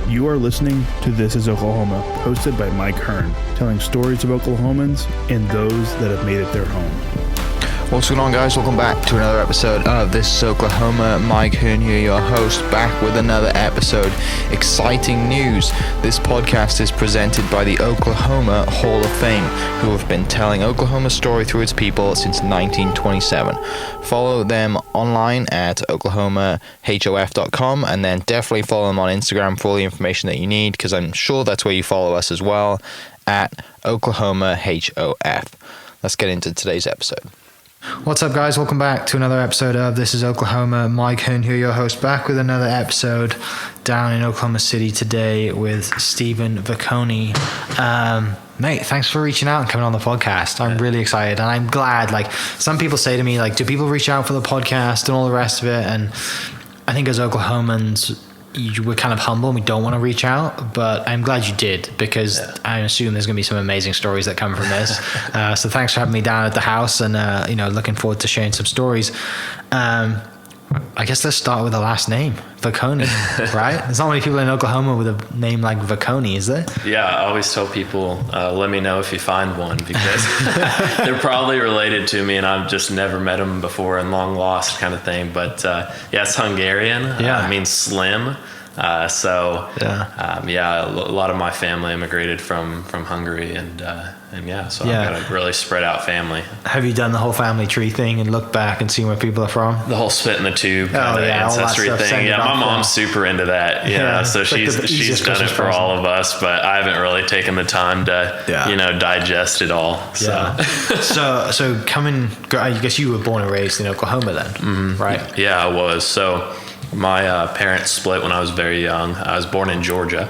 You are listening to This is Oklahoma, hosted by Mike Hearn, telling stories of Oklahomans and those that have made it their home. What's going on, guys? Welcome back to another episode of This is Oklahoma. Mike Hearn here, your host, back with another episode. Exciting news. This podcast is presented by the Oklahoma Hall of Fame, who have been telling Oklahoma's story through its people since 1927. Follow them online at oklahomahof.com, and then definitely follow them on Instagram for all the information that you need, because I'm sure that's where you follow us as well, at oklahomahof. Let's get into today's episode. What's up, guys? Welcome back to another episode of This is Oklahoma. Mike Hearn here, your host, back with another episode down in Oklahoma City today with Steven Vekony. Mate, thanks for reaching out and coming on the podcast. I'm really excited, and I'm glad. Like, some people say to me, like, do people reach out for the podcast and all the rest of it? And I think as Oklahomans, we're kind of humble and we don't want to reach out, but I'm glad you did, because I assume there's going to be some amazing stories that come from this. So thanks for having me down at the house, and looking forward to sharing some stories. I guess let's start with the last name, Vekony, right? There's not many people in Oklahoma with a name like Vekony, is there? Yeah, I always tell people, let me know if you find one, because they're probably related to me and I've just never met them before and long lost kind of thing. But it's Hungarian. It means slim. A lot of my family immigrated from Hungary, and I've got a really spread out family. Have you done the whole family tree thing and looked back and seen where people are from? The whole spit in the tube kind of ancestry thing. Yeah, my mom's super into that. So she's done it for all of us, but I haven't really taken the time to digest it all. So I guess you were born and raised in Oklahoma then, right? Yeah, I was. So my parents split when I was very young. I was born in Georgia.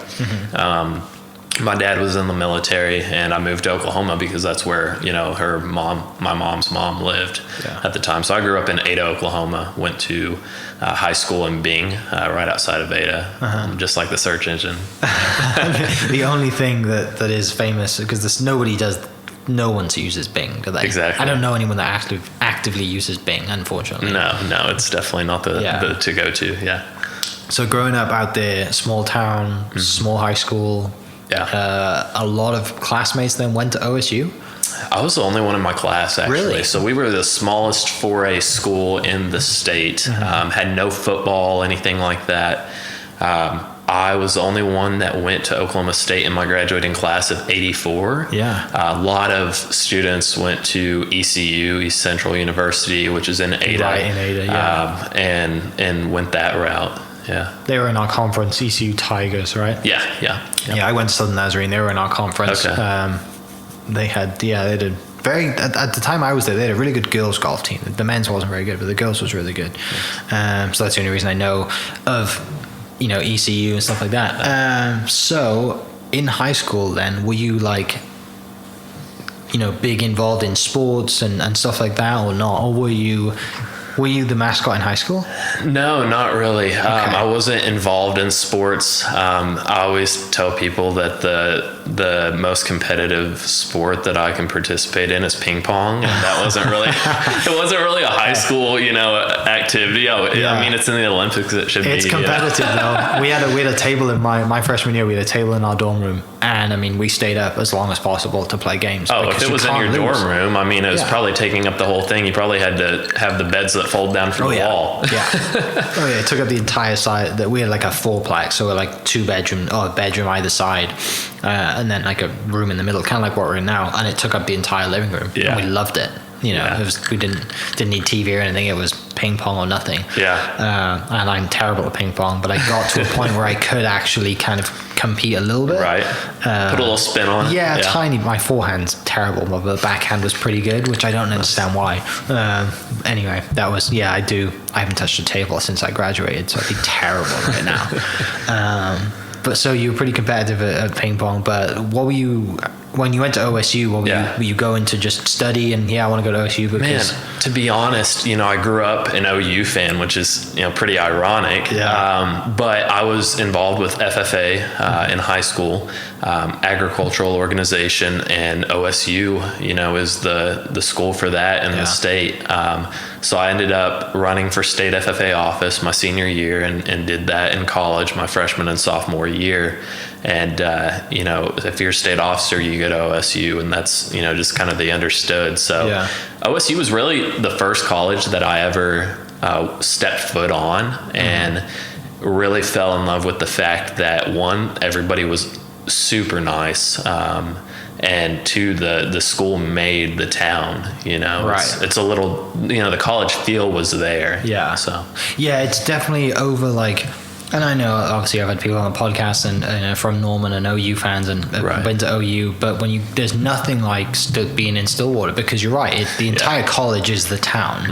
My dad was in the military, and I moved to Oklahoma because that's where, my mom's mom lived at the time. So I grew up in Ada, Oklahoma, went to high school in Bing, right outside of Ada, just like the search engine. The only thing that is famous, because no one uses Bing, do they? Exactly. I don't know anyone that actively uses Bing, unfortunately. No, it's definitely not the to go to. Yeah. So growing up out there, small town, small high school, a lot of classmates then went to OSU? I was the only one in my class, actually. Really? So we were the smallest 4A school in the state. Had no football, anything like that. I was the only one that went to Oklahoma State in my graduating class of 84. Yeah. A lot of students went to ECU, East Central University, which is in Ada. Right, in Ada, yeah. And went that route. Yeah. They were in our conference, ECU Tigers, right? Yeah. Yeah, I went to Southern Nazarene. They were in our conference. Okay. They did at the time I was there, they had a really good girls golf team. The men's wasn't very good, but the girls was really good. So that's the only reason I know of ECU and stuff like that. So in high school then, were you big involved in sports and stuff like that, or not? Or were you the mascot in high school? No, not really. Okay. I wasn't involved in sports. I always tell people that the most competitive sport that I can participate in is ping pong, and that wasn't really a high school activity. I mean, it's in the Olympics. It should be. It's competitive though. We had a table in my freshman year. We had a table in our dorm room, and I mean, we stayed up as long as possible to play games. Oh, if it was in your dorm room, I mean, it was probably taking up the whole thing. You probably had to have the beds that fold down from the wall. Yeah. It took up the entire side. That we had like a fourplex, so we're like a bedroom either side, and then like a room in the middle, kind of like what we're in now. And it took up the entire living room. Yeah. And we loved it. It was, we didn't need TV or anything. It was ping pong or nothing. Yeah. And I'm terrible at ping pong, but I got to a point where I could actually kind of compete a little bit. Right. Put a little spin on it. Yeah, tiny. My forehand's terrible, but the backhand was pretty good, which I don't understand why. Anyway, that was, I haven't touched a table since I graduated, so I'd be terrible right now. But so you were pretty competitive at ping pong, but what were you, when you went to OSU, were you going to just study and I want to go to OSU because... Man, to be honest, I grew up an OU fan, which is, pretty ironic. Yeah. But I was involved with FFA in high school. agricultural organization, and OSU, is the school for that in the state. So I ended up running for state FFA office my senior year and did that in college my freshman and sophomore year. And, if you're a state officer, you go to OSU, and that's, just kind of the understood. So OSU was really the first college that I ever stepped foot on, and really fell in love with the fact that, one, everybody was super nice, and two, the school made the town. It's a little, the college feel was there. So it's definitely over, like, and I know obviously I've had people on the podcast and from Norman and OU fans and been to OU, but there's nothing like being in Stillwater, because you're right, the entire college is the town.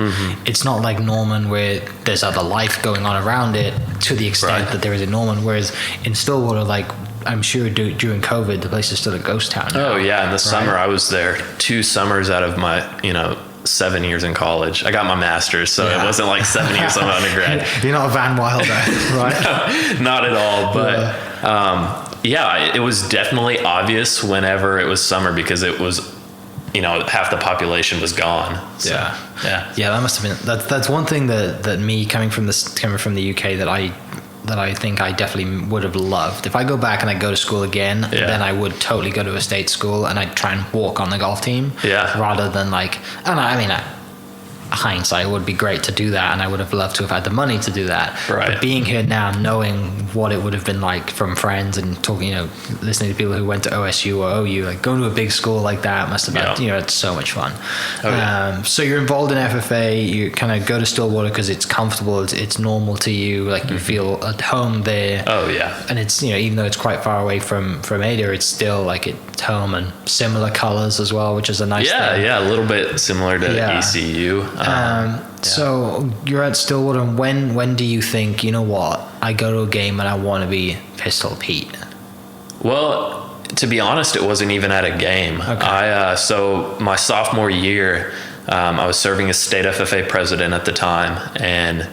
It's not like Norman where there's other life going on around it to the extent that there is in Norman, whereas in Stillwater, like, I'm sure during COVID, the place is still a ghost town now. In the summer I was there 2 summers out of my 7 years in college. I got my master's, so it wasn't like 7 years of undergrad. You're not a Van Wilder, right? No, not at all. But it was definitely obvious whenever it was summer, because it was, half the population was gone. So, that must have been. That's one thing that me coming from the UK that I think I definitely would have loved. If I go back and I go to school again, then I would totally go to a state school and I'd try and walk on the golf team. Rather than like, hindsight, it would be great to do that, and I would have loved to have had the money to do that. But being here now, knowing what it would have been like from friends and talking, listening to people who went to OSU or OU, like going to a big school like that must have been, it's so much fun. So you're involved in FFA, you kind of go to Stillwater because it's comfortable, it's normal to you, like you feel at home there. And it's, even though it's quite far away from Ada, it's still like it's home, and similar colors as well, which is a nice thing. A little bit similar to ECU. So you're at Stillwater, and when do you think, I go to a game and I want to be Fistful Pete? Well, to be honest, it wasn't even at a game. So my sophomore year, I was serving as state FFA president at the time, and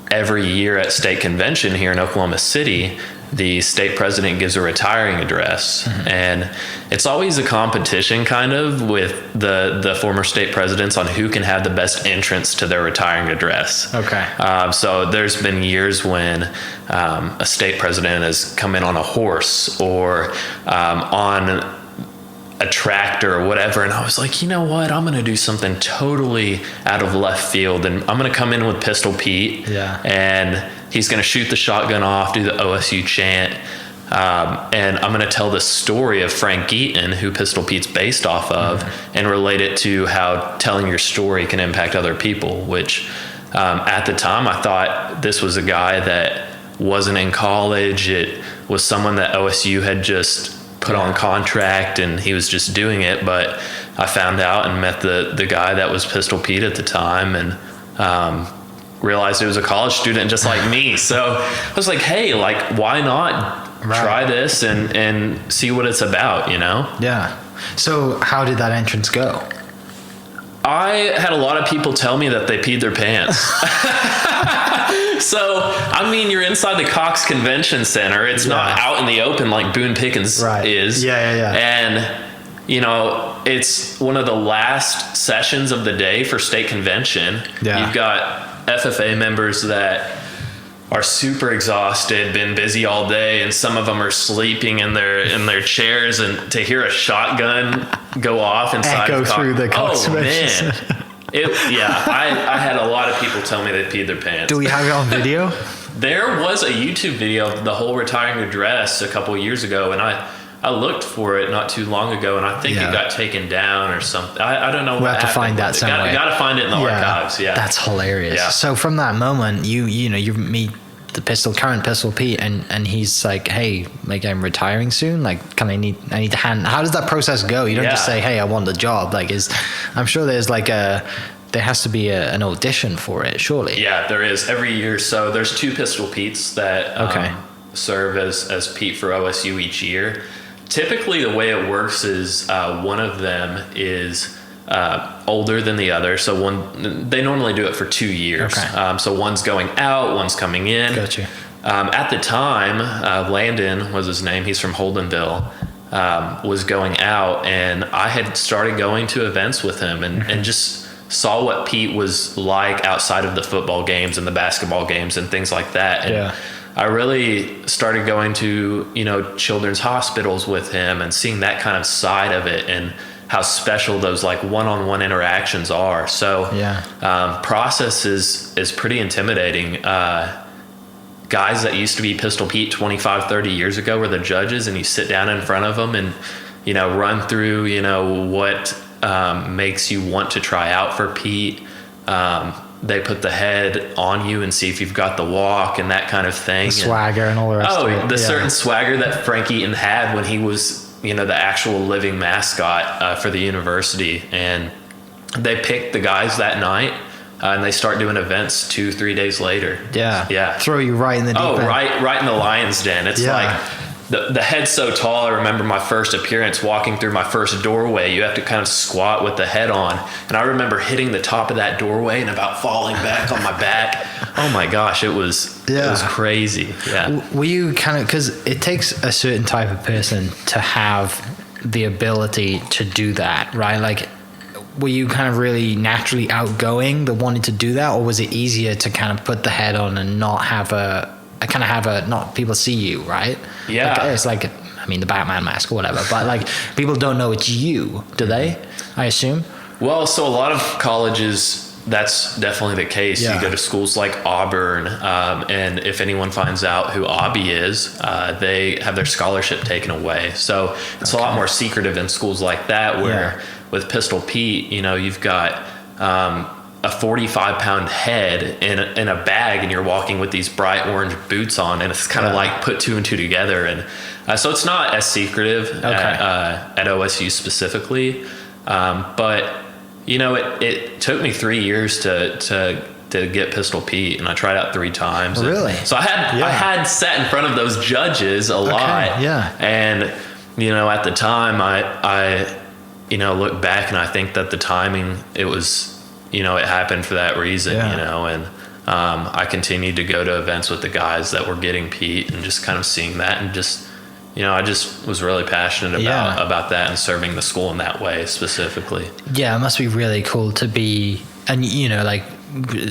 every year at state convention here in Oklahoma City, the state president gives a retiring address, and it's always a competition kind of with the former state presidents on who can have the best entrance to their retiring address. So there's been years when a state president has come in on a horse or on a tractor or whatever, and I was like, you know what, I'm gonna do something totally out of left field, and I'm gonna come in with Pistol Pete, and he's gonna shoot the shotgun off, do the OSU chant, and I'm gonna tell the story of Frank Eaton, who Pistol Pete's based off of, and relate it to how telling your story can impact other people, which at the time I thought this was a guy that wasn't in college. It was someone that OSU had just put on contract, and he was just doing it. But I found out and met the guy that was Pistol Pete at the time, and realized he was a college student just like me. So I was like, hey, like, why not try this and see what it's about, So how did that entrance go? I had a lot of people tell me that they peed their pants. So, you're inside the Cox Convention Center. It's not out in the open like Boone Pickens is. And, it's one of the last sessions of the day for state convention. You've got FFA members that are super exhausted, been busy all day, and some of them are sleeping in their chairs, and to hear a shotgun go off inside echo through the Cox Convention Center. I had a lot of people tell me they peed their pants. Do we have it on video? There was a YouTube video of the whole retiring address a couple of years ago, and I looked for it not too long ago, and I think it got taken down or something. I don't know what happened. We'll have to find that somewhere. Got to find it in the archives. That's hilarious. So from that moment, you meet the current Pistol Pete, and he's like, hey, like, I'm retiring soon, like, I need to hand. How does that process go? You don't just say, hey, I want the job. Like, I'm sure there's like there has to be an audition for it, surely. Yeah, there is every year. So there's 2 Pistol Petes that serve as Pete for OSU each year. Typically the way it works is one of them is older than the other, so they normally do it for 2 years. So one's going out, one's coming in. Gotcha. At the time, Landon was his name. He's from Holdenville, was going out, and I had started going to events with him and just saw what Pete was like outside of the football games and the basketball games and things like that. And I really started going to, children's hospitals with him and seeing that kind of side of it and how special those like one-on-one interactions are. So process is pretty intimidating. Guys that used to be Pistol Pete 25, 30 years ago were the judges, and you sit down in front of them and, run through, what makes you want to try out for Pete. They put the head on you and see if you've got the walk and that kind of thing. The swagger and all the rest of it. The certain swagger that Frank Eaton had when he was, the actual living mascot for the university. And they picked the guys that night, and they start doing events 2-3 days later. Yeah. Throw you right in the deep end. Right in the lion's den. It's like the head's so tall. I remember my first appearance walking through my first doorway. You have to kind of squat with the head on. And I remember hitting the top of that doorway and about falling back on my back. Oh my gosh, it was crazy. Yeah. Were you kind of, because it takes a certain type of person to have the ability to do that, right? Like, were you kind of really naturally outgoing that wanted to do that, or was it easier to kind of put the head on and not have not people see you, right? Yeah. Like, it's like, the Batman mask or whatever, but like people don't know it's you, do they? I assume. Well, so a lot of colleges, that's definitely the case. You go to schools like Auburn, and if anyone finds out who Obby is, they have their scholarship taken away. So it's a lot more secretive in schools like that, where with Pistol Pete, you've got a 45-pound head in a bag, and you're walking with these bright orange boots on, and it's kind of like put two and two together. And so it's not as secretive at OSU specifically, but it took me 3 years to get Pistol Pete, and I tried out 3 times. Really? So I had sat in front of those judges a lot. Yeah. And at the time I look back and I think that the timing, it was, it happened for that reason. And I continued to go to events with the guys that were getting Pete, and just kind of seeing that, and just I just was really passionate about that and serving the school in that way specifically. Yeah, it must be really cool to be, and like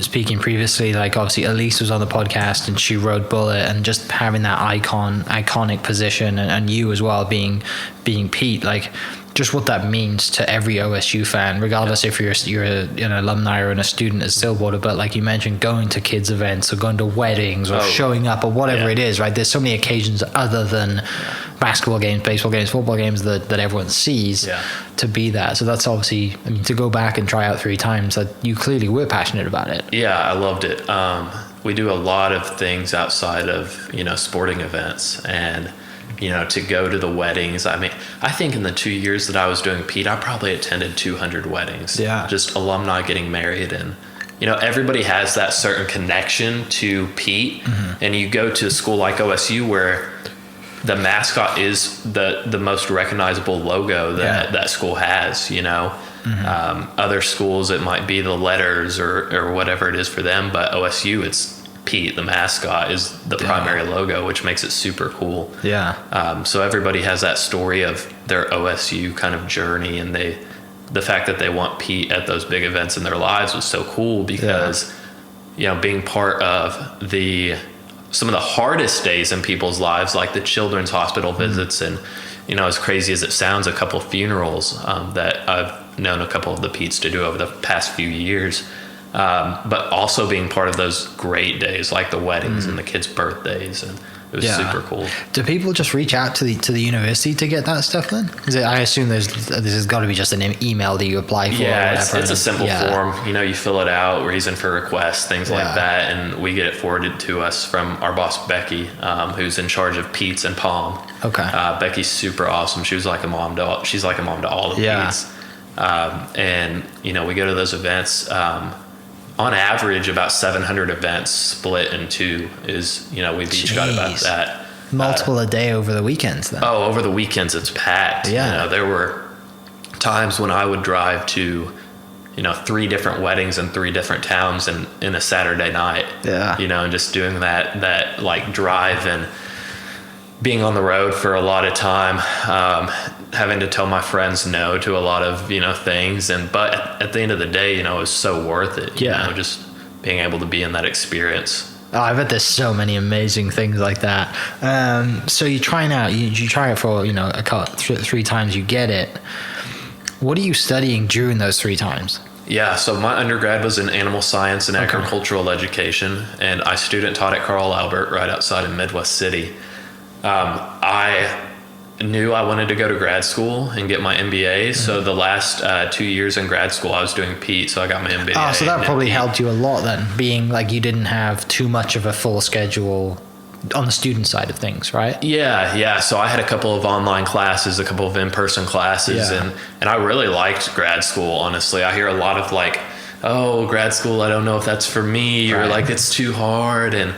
speaking previously, like obviously Elise was on the podcast and she rode Bullet, and just having that iconic position, and you as well being Pete, like just what that means to every OSU fan, regardless if you're an alumni or a student at Stillwater. But like you mentioned, going to kids events or going to weddings or showing up or whatever it is, right? There's so many occasions other than basketball games, baseball games, football games that everyone sees to be that. So that's obviously, to go back and try out 3 times, that you clearly were passionate about it. Yeah, I loved it. We do a lot of things outside of, sporting events, and to go to the weddings. I think in the 2 years that I was doing Pete, I probably attended 200 weddings. Yeah. Just alumni getting married. And, everybody has that certain connection to Pete. Mm-hmm. And you go to a school like OSU where the mascot is the most recognizable logo that school has, Mm-hmm. Other schools, it might be the letters or whatever it is for them. But OSU, it's Pete, the mascot, is the primary logo, which makes it super cool. Yeah. So everybody has that story of their OSU kind of journey, and the fact that they want Pete at those big events in their lives was so cool, because being part of some of the hardest days in people's lives, like the children's hospital visits, and as crazy as it sounds, a couple funerals that I've known a couple of the Petes to do over the past few years. But also being part of those great days, like the weddings and the kids' birthdays, and it was super cool. Do people just reach out to the university to get that stuff then? I assume this has got to be just an email that you apply for. Yeah, it's a simple form. You fill it out, reason for request, things like that, and we get it forwarded to us from our boss Becky, who's in charge of Pete's and Palm. Okay. Becky's super awesome. She's like a mom to all the Petes. And we go to those events. On average, about 700 events split in 2 is, we've each got about that. Multiple a day over the weekends then? Oh, over the weekends it's packed. Yeah. There were times when I would drive to, 3 different weddings in 3 different towns in a Saturday night. Yeah. And just doing that like drive, and being on the road for a lot of time, having to tell my friends no to a lot of, things. But at the end of the day, it was so worth it. Just being able to be in that experience. Oh, I bet there's so many amazing things like that. So you're trying out, you try it for, a couple, 3 times, you get it. What are you studying during those 3 times? Yeah, so my undergrad was in animal science and agricultural education, and I student taught at Carl Albert right outside of Midwest City. I knew I wanted to go to grad school and get my MBA. So the last 2 years in grad school, I was doing Pete, so I got my MBA. Oh, so that probably helped you a lot then, being like you didn't have too much of a full schedule on the student side of things, right? Yeah. So I had a couple of online classes, a couple of in-person classes, and I really liked grad school, honestly. I hear a lot of like, oh, grad school, I don't know if that's for me, or like it's too hard. And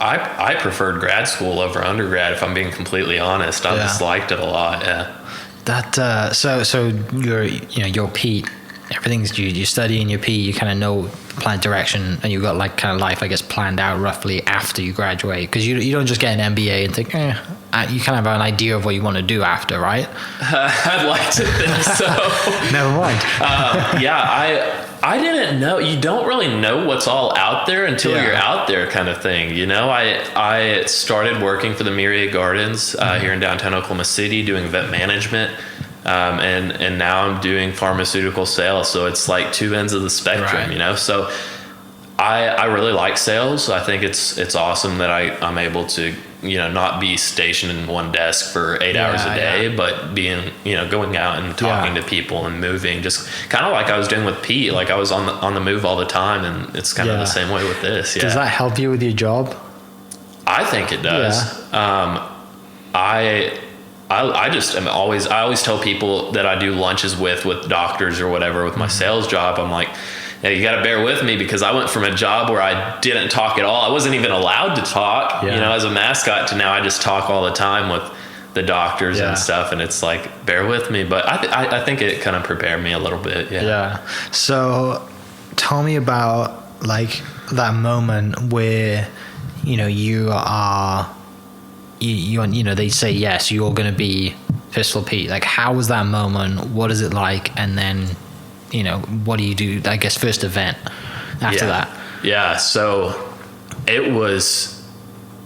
I preferred grad school over undergrad, if I'm being completely honest. I just liked it a lot. Yeah. That so your Pete, everything's you study in your Pete, you kind of know planned direction, and you got like kind of life, I guess, planned out roughly after you graduate, because you don't just get an MBA and think, you kind of have an idea of what you want to do after, right? I'd like to think so. Never mind. I didn't know. You don't really know what's all out there until you're out there, kind of thing. I started working for the Myriad Gardens here in downtown Oklahoma City, doing vet management, and now I'm doing pharmaceutical sales. So it's like 2 ends of the spectrum, So I really like sales. I think it's awesome that I'm able to not be stationed in one desk for 8 hours a day, but being, going out and talking to people and moving, just kind of like I was doing with Pete. Like I was on the move all the time, and it's kind of the same way with this. Yeah. Does that help you with your job? I think it does. I always tell people that I do lunches with doctors or whatever with my sales job. I'm like, you got to bear with me, because I went from a job where I didn't talk at all. I wasn't even allowed to talk, as a mascot, to now I just talk all the time with the doctors and stuff. And it's like, bear with me. But I think it kind of prepared me a little bit. Yeah. So tell me about like that moment where, you are, they say, yes, you're going to be Fistful Pete. Like, how was that moment? What is it like? And then, what do you do? I guess first event after that. Yeah. So it was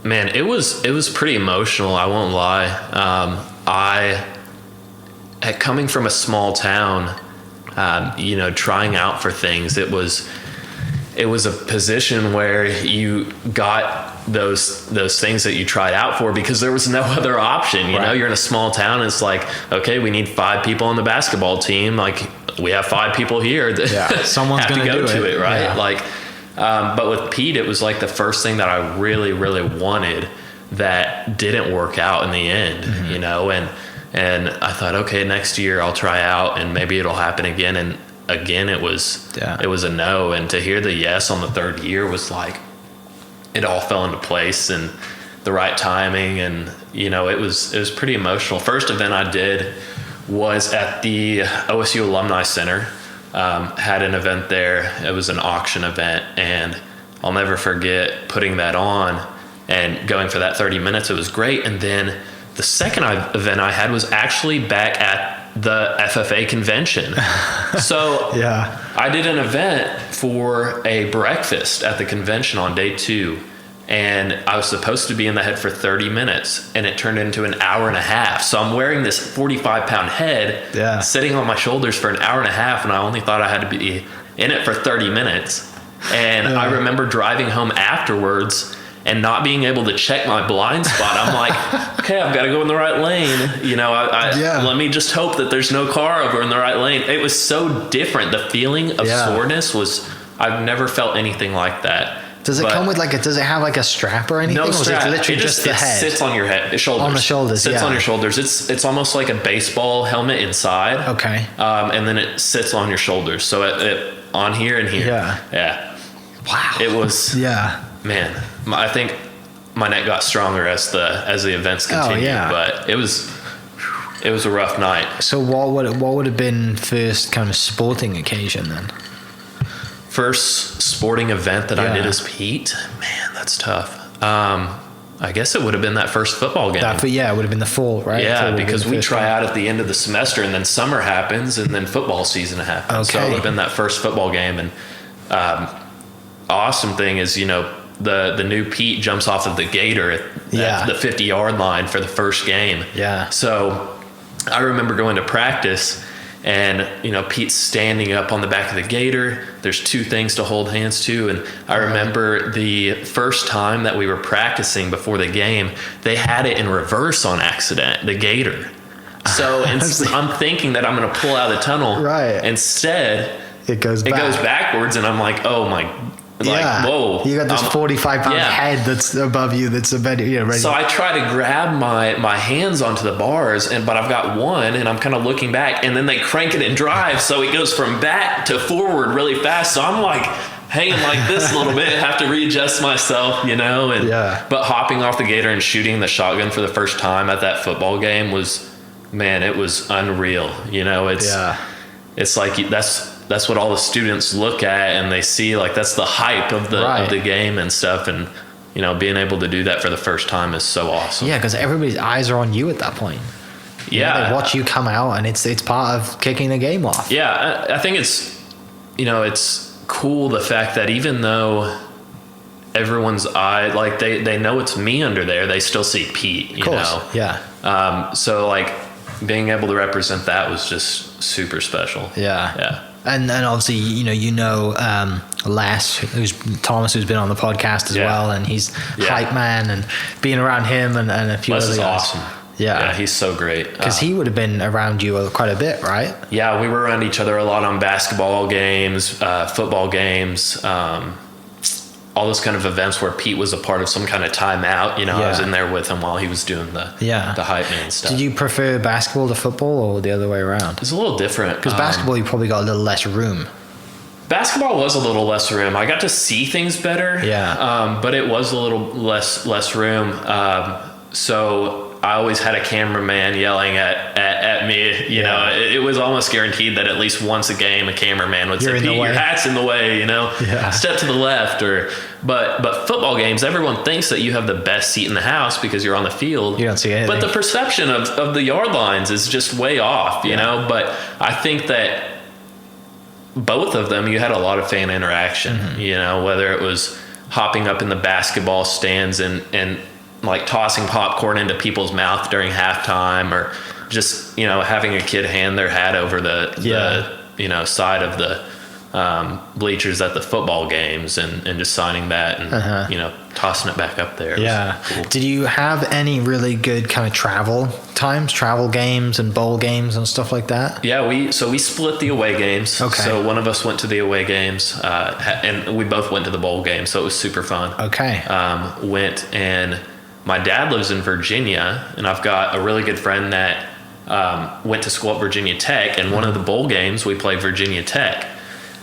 pretty emotional. I won't lie. Coming from a small town, trying out for things, it was a position where you got those things that you tried out for because there was no other option. You know, you're in a small town, and it's like, okay, we need 5 people on the basketball team. Like, we have 5 people here that someone's going to go to it, right? Yeah. Like, but with Pete, it was like the first thing that I really, really wanted that didn't work out in the end, you know, and I thought, okay, next year I'll try out and maybe it'll happen again. And again, it was a no. And to hear the yes on the 3rd year was like, it all fell into place and the right timing. And, you know, it was pretty emotional. First event I did was at the OSU Alumni Center. Had an event there. It was an auction event, and I'll never forget putting that on and going for that 30 minutes. It was great. And then the second event I had was actually back at the FFA convention. So I did an event for a breakfast at the convention on day 2. And I was supposed to be in the head for 30 minutes, and it turned into an hour and a half. So I'm wearing this 45-pound head sitting on my shoulders for an hour and a half, and I only thought I had to be in it for 30 minutes. And I remember driving home afterwards and not being able to check my blind spot. I'm like, okay, I've got to go in the right lane. You know, let me just hope that there's no car over in the right lane. It was so different. The feeling of soreness was, I've never felt anything like that. Does it come with does it have like a strap or anything? No strap. Or is it literally just the head? It sits on your head, shoulders. On the shoulders, Sits on your shoulders. It's almost like a baseball helmet inside. Okay. And then it sits on your shoulders. So it on here and here. Yeah. Wow. It was. Man, I think my neck got stronger as the events continued. But it was a rough night. So what would have been first kind of sporting occasion then? First sporting event that I did as Pete, man, that's tough. I guess it would have been that first football game. It would have been the fall, right? Yeah, because we try out at the end of the semester, and then summer happens, and then football season happens. Okay. So it would have been that first football game. And awesome thing is, the new Pete jumps off of the gator at the 50-yard line for the first game. Yeah. So I remember going to practice, and Pete's standing up on the back of the gator. There's two things to hold hands to, and I remember the first time that we were practicing before the game, they had it in reverse on accident, the gator. So I'm thinking that I'm going to pull out of the tunnel. Right. Instead, it goes backwards, and I'm like, oh my. Whoa. You got this 45-pound head that's above you that's ready. So I try to grab my hands onto the bars, but I've got one, and I'm kind of looking back, and then they crank it and drive, so it goes from back to forward really fast. So I'm like hanging like this a little bit, have to readjust myself, But hopping off the gator and shooting the shotgun for the first time at that football game was unreal. It's like that's what all the students look at, and they see like that's the hype of the game and stuff, and being able to do that for the first time is so awesome. Yeah, because everybody's eyes are on you at that point. They watch you come out, and it's part of kicking the game off. Yeah, I think it's cool the fact that even though everyone's eye, like they know it's me under there, they still see Pete. Of course. Yeah. So like being able to represent that was just super special. Yeah. And obviously, Les, who's been on the podcast as well, and he's hype man, and being around him and a few Les other is guys. Awesome. Yeah, he's so great. Because he would have been around you quite a bit, right? Yeah, we were around each other a lot on basketball games, football games, all those kind of events where Pete was a part of some kind of timeout. I was in there with him while he was doing the hype man stuff. Did you prefer basketball to football, or the other way around? It's a little different. Because basketball, you probably got a little less room. Basketball was a little less room. I got to see things better. Yeah. But it was a little less room. So I always had a cameraman yelling at me. It was almost guaranteed that at least once a game, a cameraman would say, "Pete, your hat's in the way. Step to the left." But football games, everyone thinks that you have the best seat in the house because you're on the field. You don't see anything. But the perception of the yard lines is just way off. But I think that both of them, you had a lot of fan interaction. Whether it was hopping up in the basketball stands and like tossing popcorn into people's mouth during halftime, or just having a kid hand their hat over the side of the bleachers at the football games, and just signing that and tossing it back up there. Cool. Did you have any really good kind of travel games and bowl games and stuff like that? Yeah, we split the away games. Okay. So one of us went to the away games, and we both went to the bowl game, so it was super fun. Okay. And my dad lives in Virginia, and I've got a really good friend that went to school at Virginia Tech, and one of the bowl games we played Virginia Tech,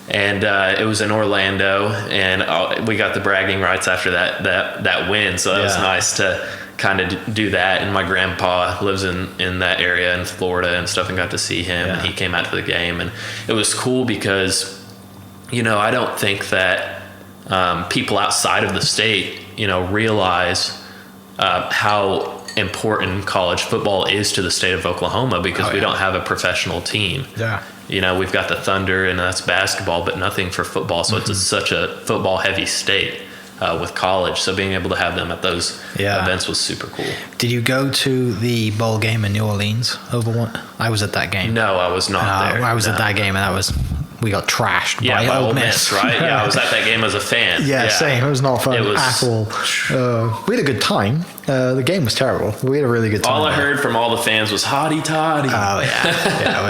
and it was in Orlando, and we got the bragging rights after that win, so that was nice to kind of do that. And my grandpa lives in that area in Florida and stuff, and got to see him, and he came out to the game, and it was cool because I don't think that people outside of the state realize how important college football is to the state of Oklahoma, because we don't have a professional team. We've got the Thunder, and that's basketball, but nothing for football. So it's such a football heavy state with college. So being able to have them at those events was super cool. Did you go to the bowl game in New Orleans over one? I was at that game. No, I was not there. I was at that game, and we got trashed by Ole Miss, right? Yeah, I was at that game as a fan. Yeah, same. It was not fun at all. We had a good time. The game was terrible. We had a really good time. All I heard from all the fans was "Hotty Toddy." Oh yeah,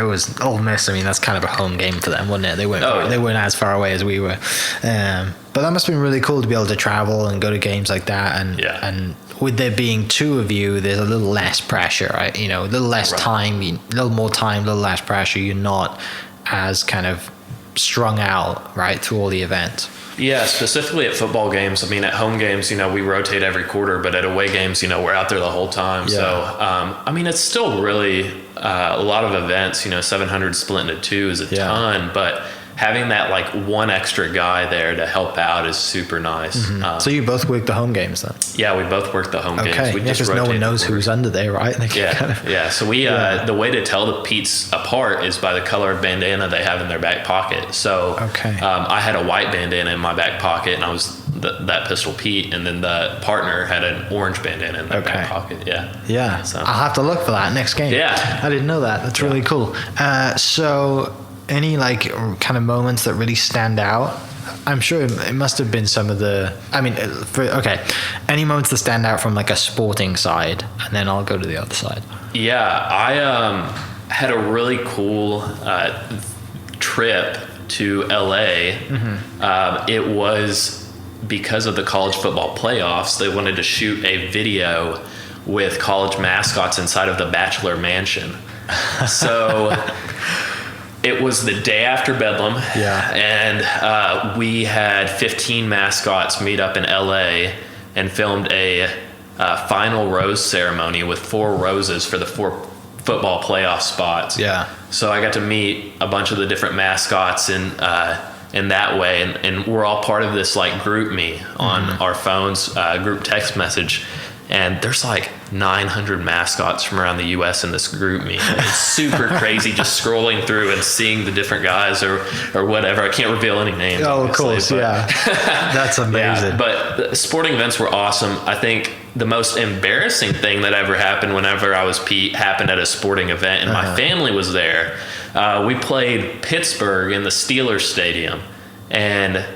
it was Ole Miss. I mean, that's kind of a home game for them, wasn't it? They weren't as far away as we were. But that must have been really cool to be able to travel and go to games like that, and with there being two of you, there's a little less pressure, right? A little less time, a little more time, a little less pressure. You're not as kind of strung out, right, through all the events. Yeah, specifically at football games. I mean, at home games, we rotate every quarter, but at away games, we're out there the whole time. Yeah. So, it's still really a lot of events. 700 split into two is a ton, but having that like one extra guy there to help out is super nice. So you both work the home games then? Yeah, we both work the home games. Okay, because no one knows who's under there, right? Yeah. So we the way to tell the Pete's apart is by the color of bandana they have in their back pocket. So I had a white bandana in my back pocket, and I was that Pistol Pete, and then the partner had an orange bandana in their back pocket. Yeah. So I'll have to look for that next game. Yeah. I didn't know that. That's really cool. So any like kind of moments that really stand out? I'm sure it must have been some of the, any moments that stand out from like a sporting side, and then I'll go to the other side. Yeah, I had a really cool trip to LA. It was because of the college football playoffs. They wanted to shoot a video with college mascots inside of the Bachelor Mansion. So it was the day after Bedlam, and we had 15 mascots meet up in LA and filmed a final rose ceremony with 4 roses for the 4 football playoff spots. Yeah. So I got to meet a bunch of the different mascots in that way, and we're all part of this like group me on our phones, group text message. And there's like 900 mascots from around the U.S. in this group me. It's super crazy just scrolling through and seeing the different guys or whatever. I can't reveal any names. Oh, of course, yeah. That's amazing. Yeah, but the sporting events were awesome. I think the most embarrassing thing that ever happened whenever I was Pete happened at a sporting event, and my family was there. We played Pittsburgh in the Steelers stadium, and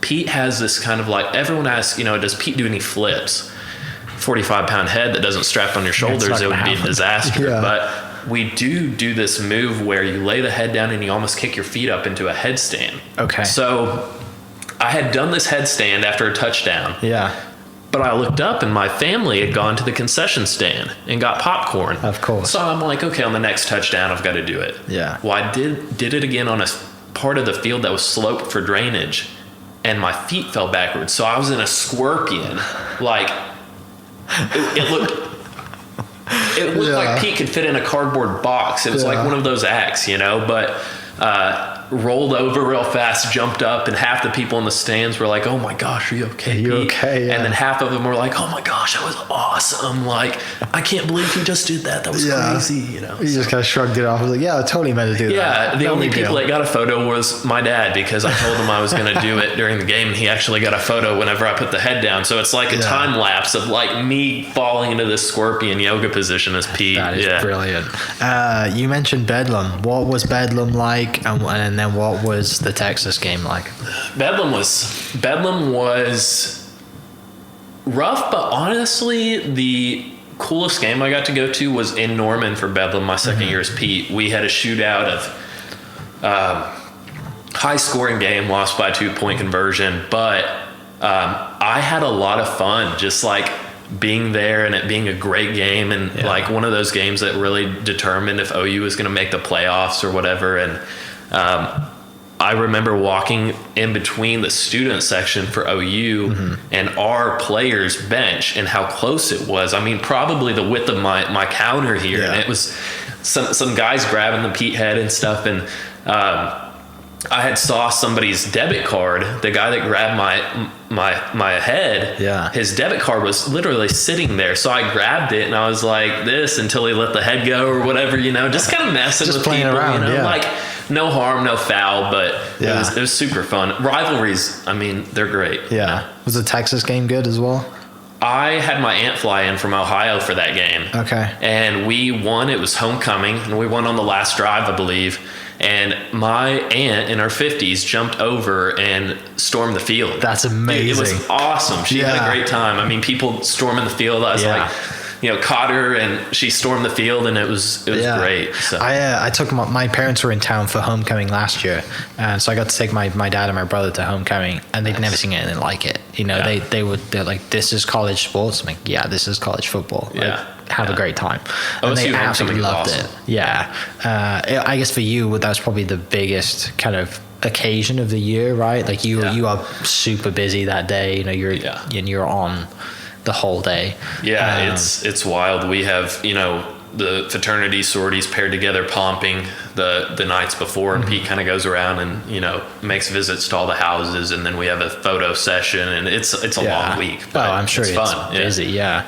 Pete has this kind of like, everyone asks, does Pete do any flips? 45-pound head that doesn't strap on your shoulders, it would be a disaster. But we do this move where you lay the head down and you almost kick your feet up into a headstand. Okay. So I had done this headstand after a touchdown. Yeah. But I looked up and my family had gone to the concession stand and got popcorn. Of course. So I'm like, okay, on the next touchdown, I've got to do it. Yeah. Well, I did it again on a part of the field that was sloped for drainage, and my feet fell backwards. So I was in a scorpion, like. It looked like Pete could fit in a cardboard box. It was like one of those acts, but rolled over real fast, jumped up, and half the people in the stands were like, "Oh my gosh, are you okay, Pete?" Okay? Yeah. And then half of them were like, "Oh my gosh, that was awesome! Like, I can't believe he just did that. That was crazy." You just kind of shrugged it off. I was like, "Yeah, I totally meant to do that." Yeah, the only people that got a photo was my dad, because I told him I was going to do it during the game, and he actually got a photo whenever I put the head down. So it's like a time lapse of like me falling into this scorpion yoga position as Pete. That is brilliant. You mentioned Bedlam. What was Bedlam like, and then what was the Texas game like? Bedlam was rough, but honestly, the coolest game I got to go to was in Norman for Bedlam, my second year as Pete. We had a shootout of high scoring game, lost by a 2-point conversion, but I had a lot of fun just like being there and it being a great game, and like one of those games that really determined if OU was going to make the playoffs or whatever. And I remember walking in between the student section for OU and our players' bench and how close it was. I mean, probably the width of my counter here. And it was some guys grabbing the Pete head and stuff. And I had saw somebody's debit card, the guy that grabbed my head, his debit card was literally sitting there. So I grabbed it and I was like this until he let the head go or whatever, just kind of messing with playing people, around, like no harm, no foul, but it was super fun. Rivalries, I mean, they're great. Yeah. Was the Texas game good as well? I had my aunt fly in from Ohio for that game. Okay. And we won. It was homecoming, and we won on the last drive, I believe. And my aunt in her 50s jumped over and stormed the field. That's amazing. It was awesome. She had a great time. I mean, people storming the field. I was like, caught her, and she stormed the field, and it was great. So. I took my parents were in town for homecoming last year, and so I got to take my dad and my brother to homecoming, and they'd never seen anything like it. They're like, this is college sports. I'm like, yeah, this is college football. Like, have a great time. And they absolutely loved it. Yeah. I guess for you, that was probably the biggest kind of occasion of the year, right? Like you are super busy that day. You're on the whole day. Yeah, it's wild. We have, the fraternity sororities paired together pumping the nights before, and Pete kind of goes around and, you know, makes visits to all the houses, and then we have a photo session, and it's a long week. But I'm sure it's fun. busy. Yeah.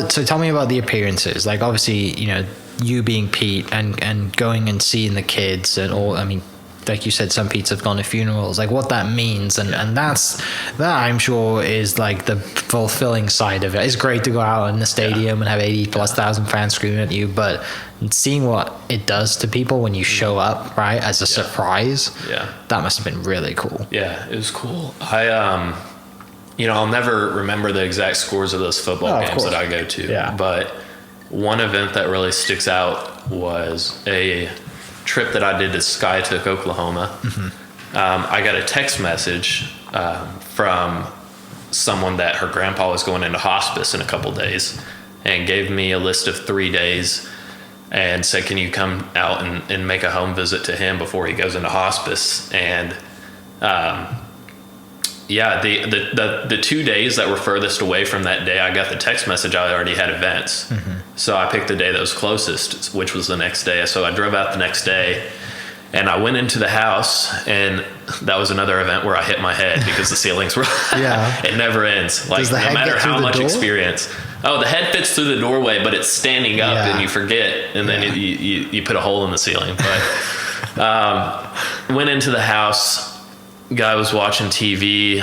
So tell me about the appearances. Like, obviously, you know, you being Pete and going and seeing the kids and all. I mean, like you said, some Pete's have gone to funerals, like what that means. And that I'm sure is like the fulfilling side of it. It's great to go out in the stadium and have 80,000+ fans screaming at you, but seeing what it does to people when you show up, right, as a surprise, that must have been really cool. Yeah, it was cool. You know, I'll never remember the exact scores of those football games that I go to, but one event that really sticks out was a trip that I did to Skiatook, Oklahoma. I got a text message from someone that her grandpa was going into hospice in a couple days, and gave me a list of 3 days and said, can you come out and make a home visit to him before he goes into hospice? And the 2 days that were furthest away from that day I got the text message, I already had events. So I picked the day that was closest, which was the next day. So I drove out the next day, and I went into the house, and that was another event where I hit my head because the ceilings were it never ends. Like, no matter how much experience. Oh, the head fits through the doorway, but it's standing up and you forget, and then you put a hole in the ceiling. But went into the house. Guy was watching TV.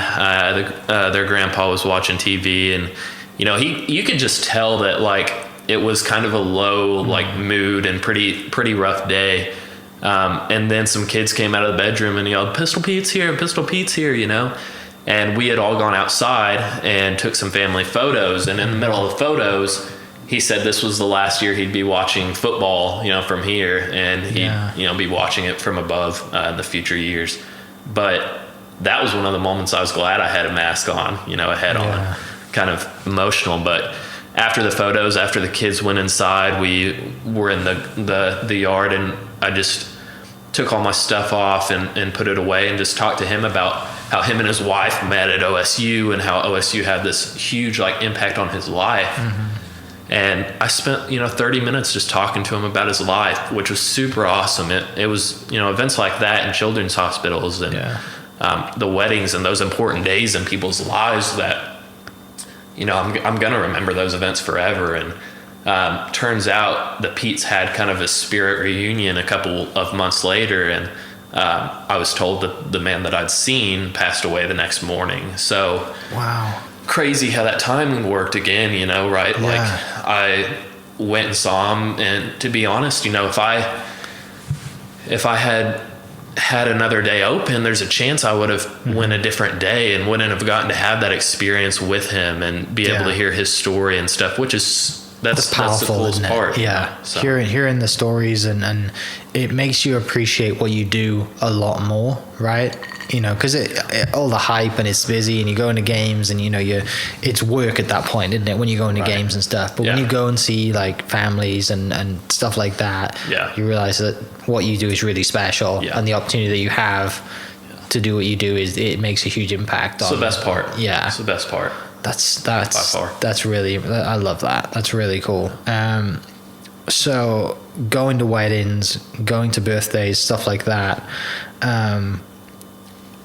Their grandpa was watching TV, and you know, you could just tell that, like, it was kind of a low like mood and pretty rough day. And then some kids came out of the bedroom and yelled, "Pistol Pete's here, Pistol Pete's here," you know. And we had all gone outside and took some family photos. And in the middle of the photos, he said this was the last year he'd be watching football, you know, from here, and he'd you know, be watching it from above in the future years. But that was one of the moments I was glad I had a mask on, you know, a head on, kind of emotional. But after the photos, after the kids went inside, we were in the yard, and I just took all my stuff off and put it away, and just talked to him about how him and his wife met at OSU, and how OSU had this huge like impact on his life. And I spent, you know, 30 minutes just talking to him about his life, which was super awesome. It was, you know, events like that in children's hospitals and the weddings and those important days in people's lives that, you know, I'm going to remember those events forever. And turns out that Pete's had kind of a spirit reunion a couple of months later, and I was told that the man that I'd seen passed away the next morning. So crazy how that timing worked again, you know, right? Like, I went and saw him, and to be honest, you know, if I had another day open, there's a chance I would have went a different day and wouldn't have gotten to have that experience with him and be able to hear his story and stuff, which is that's powerful, that's the coolest part. So. Hearing the stories and it makes you appreciate what you do a lot more, right? You know, because all the hype and it's busy and you go into games and, you know, it's work at that point, isn't it, when you go into games and stuff. But when you go and see like families and stuff like that, you realize that what you do is really special, and the opportunity that you have to do what you do it makes a huge impact. It's the best part. It's the best part. That's really, I love that. That's really cool. So going to weddings, going to birthdays, stuff like that.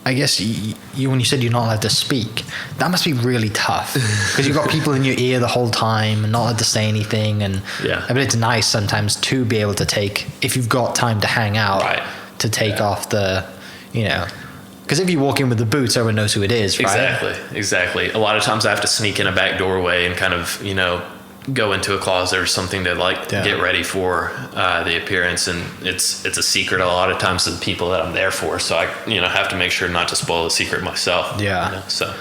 I guess you when you said you're not allowed to speak, that must be really tough because you've got people in your ear the whole time and not allowed to say anything. And but it's nice sometimes to be able to take, if you've got time to hang out, to take off the, you know. Because if you walk in with the boots, everyone knows who it is, right? Exactly. A lot of times I have to sneak in a back doorway and kind of, you know, go into a closet or something to like get ready for the appearance, and it's a secret a lot of times to the people that I'm there for. So I, you know, have to make sure not to spoil the secret myself. You know, so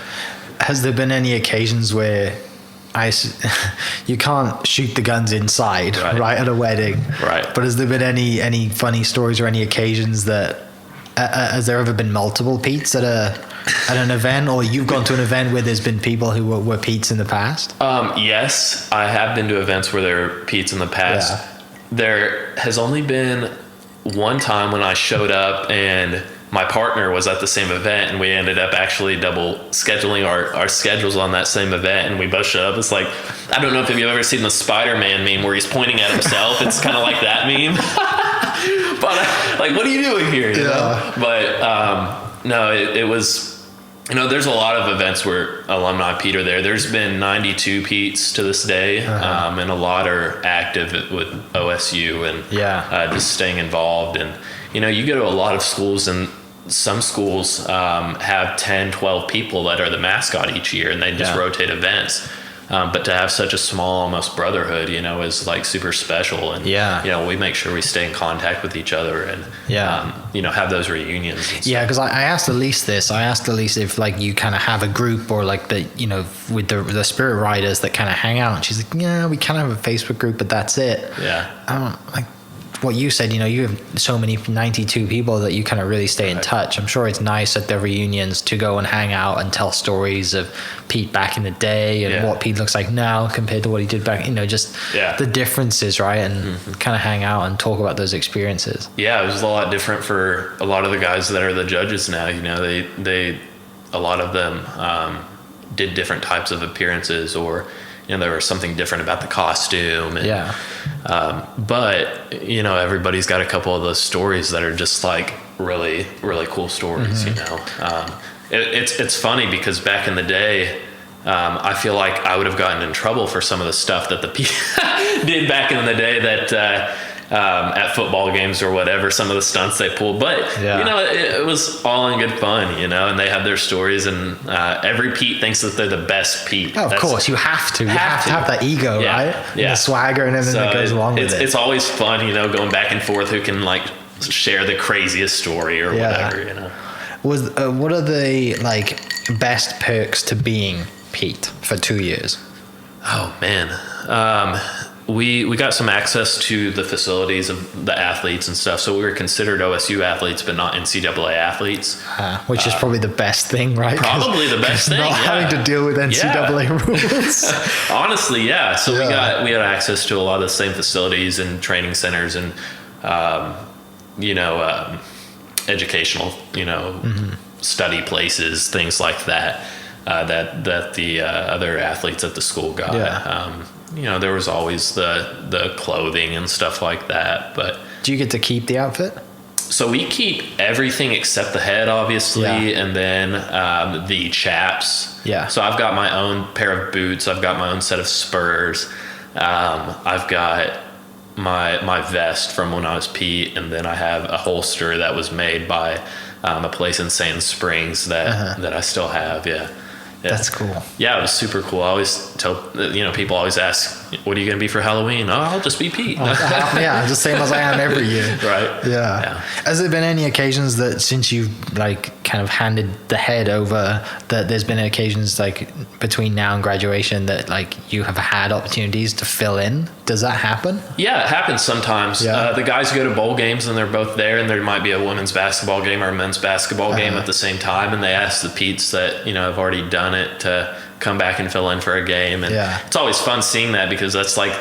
has there been any occasions where you can't shoot the guns inside, right, at a wedding, but has there been any funny stories or any occasions that has there ever been multiple Petes at an event, or you've gone to an event where there's been people who were Petes in the past? Yes, I have been to events where there were Petes in the past. There has only been one time when I showed up and my partner was at the same event, and we ended up actually double scheduling our schedules on that same event, and we both showed up. It's like, I don't know if you've ever seen the Spider-Man meme where he's pointing at himself. It's kind of like that meme. But like, what are you doing here? You know? But no, it was, you know, there's a lot of events where alumni Pete are there. There's been 92 Petes to this day, and a lot are active with OSU and just staying involved. And, you know, you go to a lot of schools, and some schools have 10, 12 people that are the mascot each year, and they just rotate events. But to have such a small, almost brotherhood, you know, is like super special. And, you know, we make sure we stay in contact with each other and, you know, have those reunions. Yeah, because I asked Elise this. I asked Elise if, like, you kind of have a group or, like, the, you know, with the spirit riders that kind of hang out. And she's like, yeah, we kind of have a Facebook group, but that's it. Yeah. Like what you said, you know, you have so many 92 people that you kind of really stay in touch. I'm sure it's nice at the reunions to go and hang out and tell stories of Pete back in the day and what Pete looks like now compared to what he did back, you know, just the differences, right? And kind of hang out and talk about those experiences. Yeah, it was a lot different for a lot of the guys that are the judges now. You know, they a lot of them did different types of appearances, or, you know, there was something different about the costume. And, but, you know, everybody's got a couple of those stories that are just like really, really cool stories, you know. It's funny because back in the day, I feel like I would have gotten in trouble for some of the stuff that the people did back in the day that at football games or whatever, some of the stunts they pulled. But, you know, it was all in good fun, you know, and they have their stories, and every Pete thinks that they're the best Pete. Oh, of course, you have to. You have to have that ego, right? Yeah. The swagger and everything that goes along with it. It's always fun, you know, going back and forth who can, like, share the craziest story or whatever, you know. What are the, like, best perks to being Pete for 2 years? Oh, man. We got some access to the facilities of the athletes and stuff, so we were considered OSU athletes but not NCAA athletes, which is probably the best thing, right? Probably the best thing, not having to deal with NCAA rules. Honestly, so we had access to a lot of the same facilities and training centers and you know, educational, you know, study places, things like that, that the other athletes at the school got. You know, there was always the clothing and stuff like that. But do you get to keep the outfit? So we keep everything except the head, obviously, and then the chaps. Yeah. So I've got my own pair of boots. I've got my own set of spurs. I've got my vest from when I was Pete, and then I have a holster that was made by a place in Sand Springs that I still have. Yeah. That's cool. Yeah, it was super cool. I always tell, you know, people always ask, what are you going to be for Halloween? Oh, I'll just be Pete. Yeah, just same as I am every year. Right. Yeah. Has there been any occasions that since you've, like, kind of handed the head over, that there's been occasions, like, between now and graduation that, like, you have had opportunities to fill in? Does that happen? Yeah, it happens sometimes. The guys go to bowl games and they're both there, and there might be a women's basketball game or a men's basketball game at the same time, and they ask the Petes that, you know, have already done it to come back and fill in for a game. And it's always fun seeing that, because that's like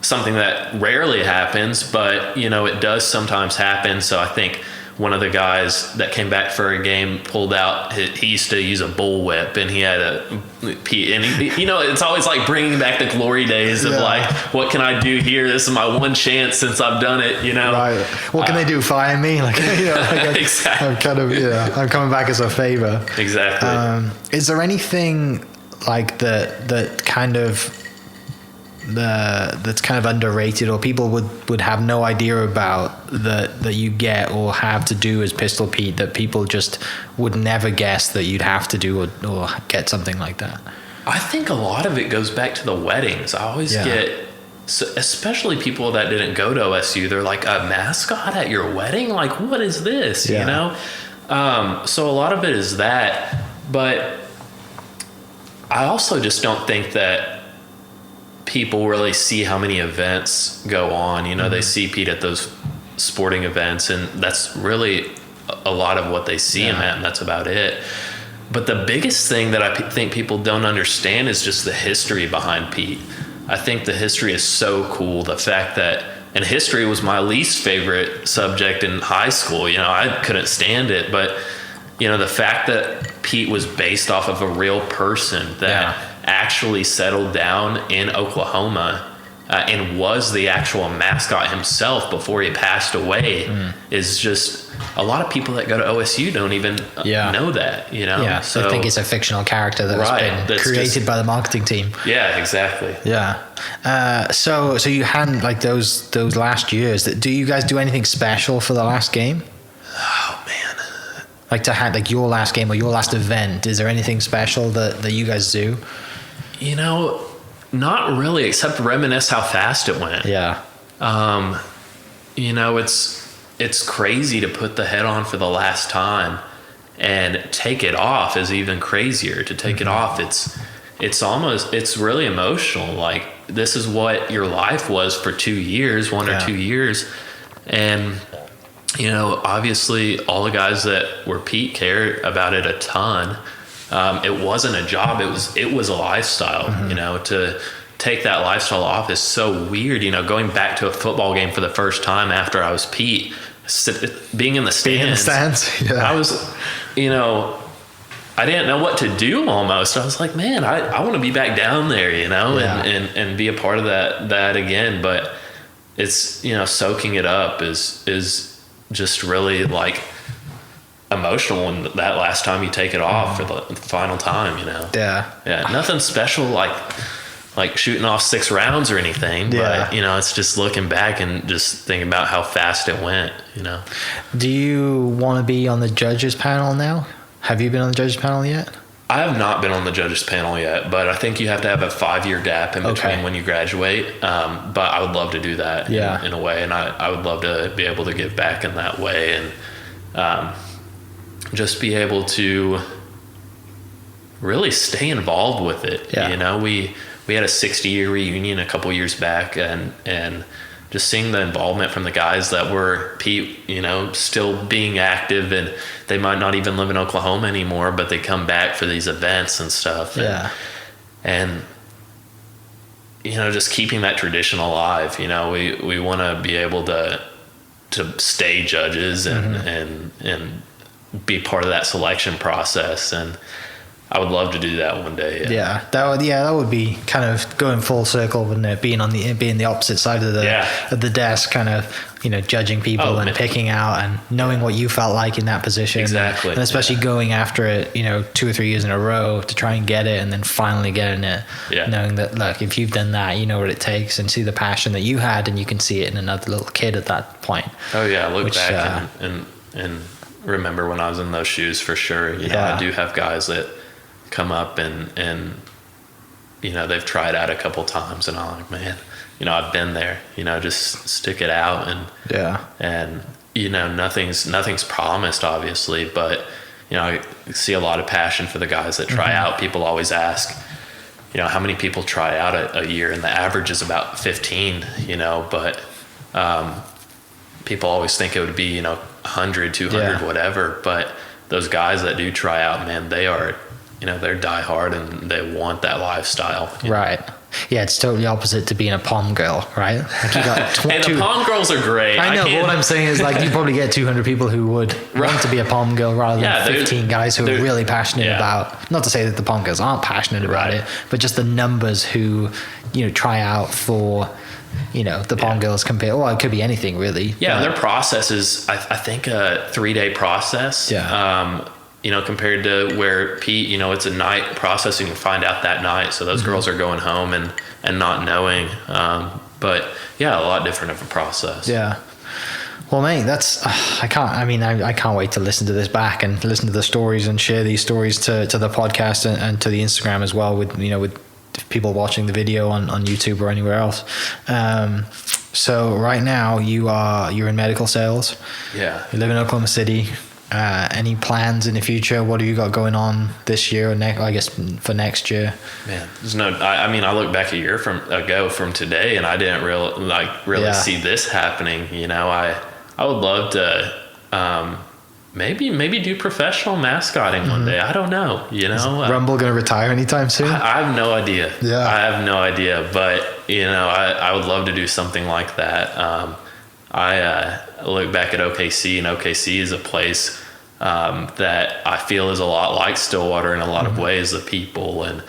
something that rarely happens, but, you know, it does sometimes happen. So I think one of the guys that came back for a game pulled out, he used to use a bullwhip, and he had you know, it's always like bringing back the glory days of like, what can I do here? This is my one chance since I've done it, you know? Right. What can they do? Fire me? Like, you know, like exactly. I'm kind of, I'm coming back as a favor. Exactly. Is there anything like that kind of, that's kind of underrated, or people would have no idea about that you get or have to do as Pistol Pete, that people just would never guess that you'd have to do or get something like that? I think a lot of it goes back to the weddings. I always get, especially people that didn't go to OSU, they're like, a mascot at your wedding? Like, what is this? You know? So a lot of it is that, but I also just don't think that people really see how many events go on. You know, they see Pete at those sporting events, and that's really a lot of what they see him at, and that's about it. But the biggest thing that I think people don't understand is just the history behind Pete. I think the history is so cool. The fact that and history was my least favorite subject in high school. I couldn't stand it, but the fact that Pete was based off of a real person that actually settled down in Oklahoma and was the actual mascot himself before he passed away is just, a lot of people that go to OSU don't even know that, Yeah, so I think it's a fictional character that's been created by the marketing team. Yeah, exactly. Yeah. So you had like those last years. Do you guys do anything special for the last game? Oh, man. Like to have like your last game or your last event, is there anything special that you guys do? Not really, except reminisce how fast it went. Yeah. It's crazy to put the head on for the last time, and take it off is even crazier. To take it off, it's really emotional. Like, this is what your life was for 2 years, 1 or 2 years. And, obviously all the guys that were Pete cared about it a ton. It wasn't a job. It was a lifestyle. To take that lifestyle off is so weird. Going back to a football game for the first time after I was Pete, being in the stands. Yeah. I was, I didn't know what to do almost. I was like, man, I want to be back down there, and be a part of that again. But it's, soaking it up is just really like emotional when that last time you take it off for the final time, Yeah, nothing special like shooting off 6 rounds or anything, but it's just looking back and just thinking about how fast it went. Do you want to be on the judges panel now? Have you been on the judges panel yet? I have not been on the judges panel yet, but I think you have to have a 5-year gap in between when you graduate. But I would love to do that in a way, and I would love to be able to give back in that way, and just be able to really stay involved with it. We had a 60-year reunion a couple years back, and just seeing the involvement from the guys that were Pete, still being active, and they might not even live in Oklahoma anymore, but they come back for these events and stuff. And just keeping that tradition alive. We want to be able to stay judges and be part of that selection process, and I would love to do that one day. That would be kind of going full circle, wouldn't it? Being the opposite side of the desk, kind of judging people and picking out and knowing what you felt like in that position. Exactly. And especially going after it, 2 or 3 years in a row to try and get it, and then finally getting it. Knowing that, look, if you've done that, you know what it takes, and see the passion that you had, and you can see it in another little kid at that point. Oh yeah, look back and remember when I was in those shoes for sure. I do have guys that come up and they've tried out a couple times, and I'm like, man, I've been there, just stick it out, and nothing's promised, obviously, but I see a lot of passion for the guys that try out. People always ask, how many people try out a year, and the average is about 15, but people always think it would be 100, 200, whatever, but those guys that do try out, man, they are they're diehard, and they want that lifestyle. Right. Yeah, it's totally opposite to being a pom girl, right? Like you got hey, the pom girls are great. I know, but what I'm saying is, like, you probably get 200 people who would want to be a pom girl rather than 15 guys who are really passionate about, not to say that the pom girls aren't passionate about it, but just the numbers who, try out for, the pom girls compare. Well, it could be anything really. Yeah, their process is, I think, a 3-day process. Compared to where Pete, it's a night process, and you find out that night. So those girls are going home and not knowing. But yeah, a lot different of a process. Yeah. Well, mate, that's, I can't wait to listen to this back and listen to the stories and share these stories to the podcast and to the Instagram as well, with people watching the video on YouTube or anywhere else. So right now you're in medical sales. Yeah. You live in Oklahoma City. Any plans in the future? What have you got going on this year, or I guess for next year? Man, there's no. I look back a year ago from today, and I didn't really see this happening. I would love to maybe do professional mascotting one day. I don't know. Is Rumble going to retire anytime soon? I have no idea. Yeah, I have no idea. But I would love to do something like that. I look back at OKC, and OKC is a place that I feel is a lot like Stillwater in a lot of ways. The people, and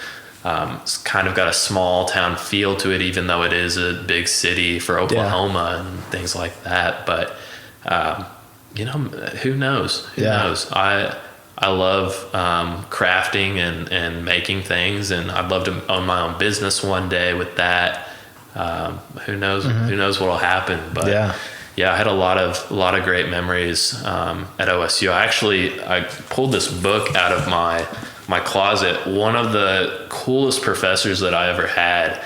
it's kind of got a small town feel to it, even though it is a big city for Oklahoma and things like that. But who knows? Who knows? I love crafting and making things, and I'd love to own my own business one day with that. Who knows? Who knows what'll happen? But I had a lot of great memories at OSU. I pulled this book out of my closet. One of the coolest professors that I ever had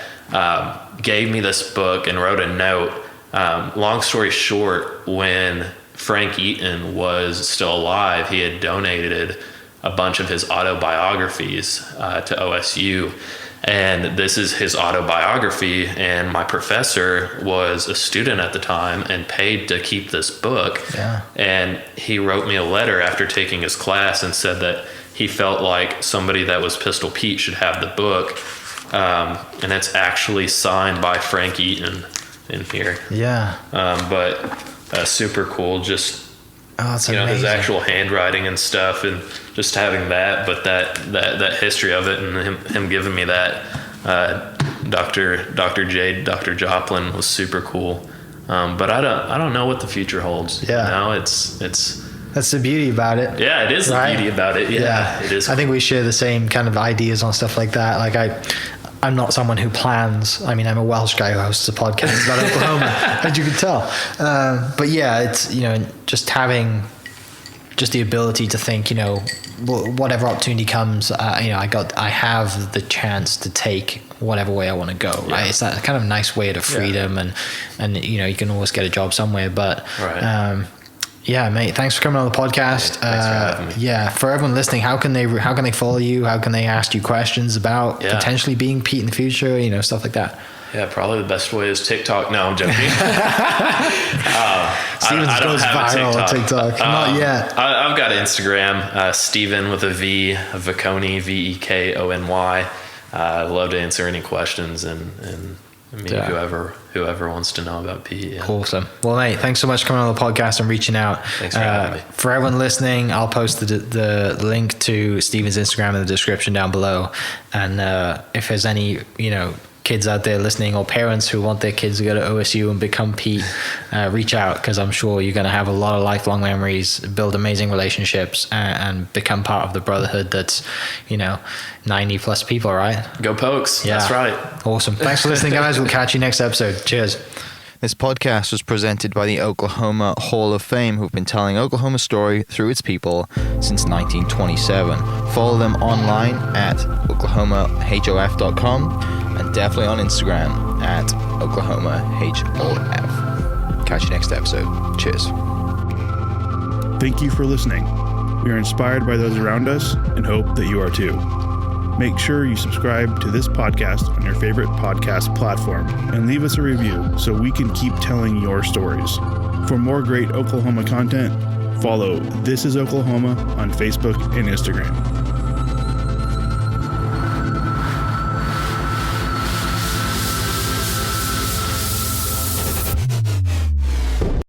gave me this book and wrote a note. Long story short, when Frank Eaton was still alive, he had donated a bunch of his autobiographies to OSU. And this is his autobiography, and my professor was a student at the time and paid to keep this book. And he wrote me a letter after taking his class and said that he felt like somebody that was Fistful Pete should have the book. And it's actually signed by Frank Eaton in here. But super cool, just his actual handwriting and stuff, and just having that, but that history of it, and him giving me that, Dr. Joplin was super cool. But I don't know what the future holds. It's that's the beauty about it. It is the beauty about it. It is. I think we share the same kind of ideas on stuff like that. Like I'm not someone who plans. I mean, I'm a Welsh guy who hosts a podcast about Oklahoma, as you can tell. But it's, just having just the ability to think, whatever opportunity comes, I have the chance to take whatever way I want to go, right? It's that kind of nice way to freedom, and you can always get a job somewhere. But mate, thanks for coming on the podcast. Thanks for having me. For everyone listening, how can they follow you? How can they ask you questions about potentially being Pete in the future? Stuff like that. Probably the best way is TikTok. No, I'm joking. Steven goes viral on TikTok. Not yet. I've got Instagram, Steven with a V, Vekony, Vekony. I love to answer any questions and whoever wants to know about Pete. Awesome. Well, mate, thanks so much for coming on the podcast and reaching out. Thanks for having me. For everyone listening, I'll post the link to Steven's Instagram in the description down below. And if there's any, kids out there listening, or parents who want their kids to go to OSU and become Pete, reach out, because I'm sure you're going to have a lot of lifelong memories, build amazing relationships, and become part of the brotherhood that's 90 plus people, right? Go Pokes. That's right. Awesome. Thanks for listening, guys. We'll catch you next episode. Cheers. This podcast was presented by the Oklahoma Hall of Fame, who've been telling Oklahoma's story through its people since 1927. Follow them online at oklahomahof.com and definitely on Instagram at oklahomahof. Catch you next episode. Cheers. Thank you for listening. We are inspired by those around us and hope that you are too. Make sure you subscribe to this podcast on your favorite podcast platform and leave us a review so we can keep telling your stories. For more great Oklahoma content, follow This Is Oklahoma on Facebook and Instagram.